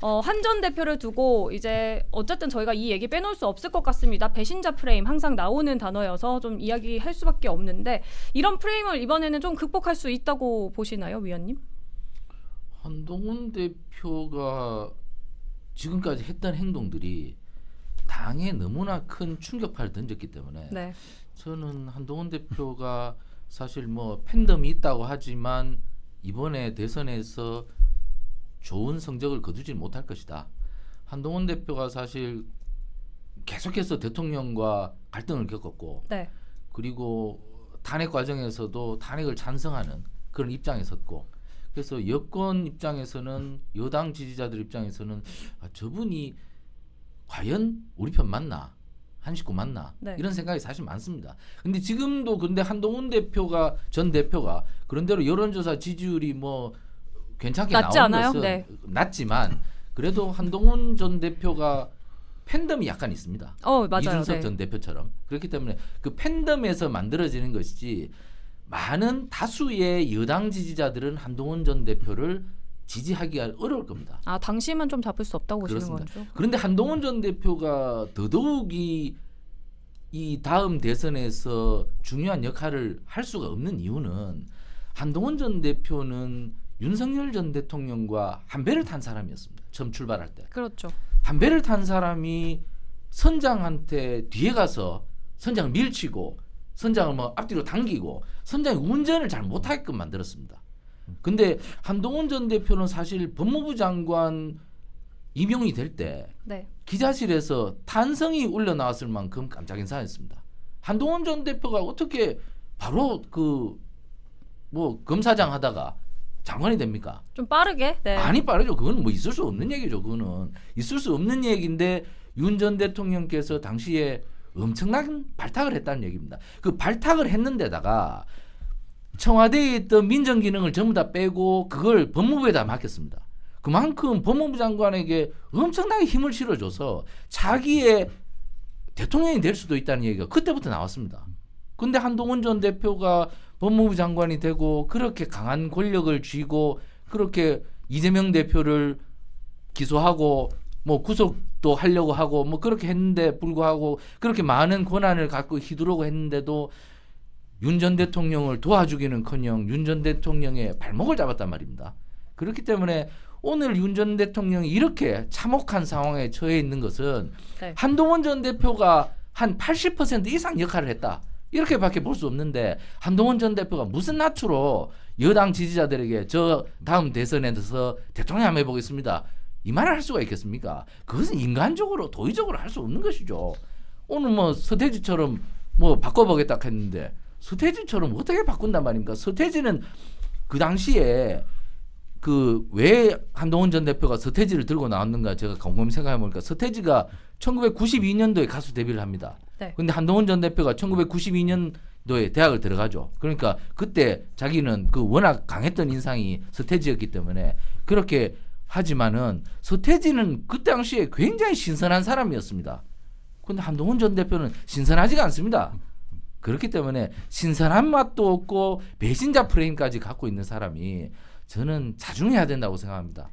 한 전 대표를 두고 이제 어쨌든 저희가 이 얘기 빼놓을 수 없을 것 같습니다. 배신자 프레임 항상 나오는 단어여서 좀 이야기할 수밖에 없는데 이런 프레임을 이번에는 좀 극복할 수 있다고 보시나요, 위원님? 한동훈 대표가 지금까지 했던 행동들이 당에 너무나 큰 충격파를 던졌기 때문에 네. 저는 한동훈 대표가 사실 뭐 팬덤이 있다고 하지만 이번에 대선에서 좋은 성적을 거두지 못할 것이다. 한동훈 대표가 사실 계속해서 대통령과 갈등을 겪었고 네. 그리고 탄핵 과정에서도 탄핵을 찬성하는 그런 입장에 섰고 그래서 여권 입장에서는 여당 지지자들 입장에서는 저분이 과연 우리 편 맞나? 한 식구 맞나? 네. 이런 생각이 사실 많습니다. 근데 지금도 근데 한동훈 대표가 전 대표가 그런대로 여론조사 지지율이 뭐 괜찮게 낮지 나오는 않아요? 것은 네. 낮지만 그래도 한동훈 전 대표가 팬덤이 약간 있습니다. 맞아요. 이준석 네. 전 대표처럼 그렇기 때문에 그 팬덤에서 만들어지는 것이지 많은 다수의 여당 지지자들은 한동훈 전 대표를 지지하기가 어려울 겁니다. 당시만 좀 잡을 수 없다고 보시는 그렇습니다. 거죠? 그런데 한동훈 전 대표가 더더욱이 이 다음 대선에서 중요한 역할을 할 수가 없는 이유는 한동훈 전 대표는 윤석열 전 대통령과 한 배를 탄 사람이었습니다. 처음 출발할 때. 그렇죠. 한 배를 탄 사람이 선장한테 뒤에 가서 선장을 밀치고 선장을 뭐 앞뒤로 당기고 선장이 운전을 잘 못하게끔 만들었습니다. 근데 한동훈 전 대표는 사실 법무부 장관 임용이 될 때 네. 기자실에서 탄성이 울려 나왔을 만큼 깜짝 인사했습니다. 한동훈 전 대표가 어떻게 바로 그 뭐 검사장 하다가 장관이 됩니까? 좀 빠르게. 네. 많이 빠르죠. 그건 뭐 있을 수 없는 얘기죠. 그거는 있을 수 없는 얘기인데 윤 전 대통령께서 당시에 엄청난 발탁을 했다는 얘기입니다. 그 발탁을 했는데다가 청와대에 있던 민정 기능을 전부 다 빼고 그걸 법무부에다 맡겼습니다. 그만큼 법무부 장관에게 엄청나게 힘을 실어줘서 자기의 대통령이 될 수도 있다는 얘기가 그때부터 나왔습니다. 근데 한동훈 전 대표가 법무부 장관이 되고 그렇게 강한 권력을 쥐고 그렇게 이재명 대표를 기소하고 뭐 구속도 하려고 하고 뭐 그렇게 했는데 불구하고 그렇게 많은 권한을 갖고 휘두르고 했는데도 윤 전 대통령을 도와주기는커녕 윤 전 대통령의 발목을 잡았단 말입니다. 그렇기 때문에 오늘 윤 전 대통령이 이렇게 참혹한 상황에 처해 있는 것은 네. 한동훈 전 대표가 한 80% 이상 역할을 했다. 이렇게밖에 볼 수 없는데 한동훈 전 대표가 무슨 낯으로 여당 지지자들에게 저 다음 대선에서 대통령 한번 해보겠습니다. 이 말을 할 수가 있겠습니까? 그것은 인간적으로 도의적으로 할 수 없는 것이죠. 오늘 뭐 서태지처럼 뭐 바꿔보겠다 했는데 서태지처럼 어떻게 바꾼단 말입니까? 서태지는 그 당시에 그 왜 한동훈 전 대표가 서태지를 들고 나왔는가 제가 곰곰이 생각해 보니까 서태지가 1992년도에 가수 데뷔를 합니다. 네. 근데 한동훈 전 대표가 1992년도에 대학을 들어가죠. 그러니까 그때 자기는 그 워낙 강했던 인상이 서태지였기 때문에 그렇게 하지만은 서태지는 그 당시에 굉장히 신선한 사람이었습니다. 근데 한동훈 전 대표는 신선하지가 않습니다. 그렇기 때문에 신선한 맛도 없고 배신자 프레임까지 갖고 있는 사람이 저는 자중해야 된다고 생각합니다.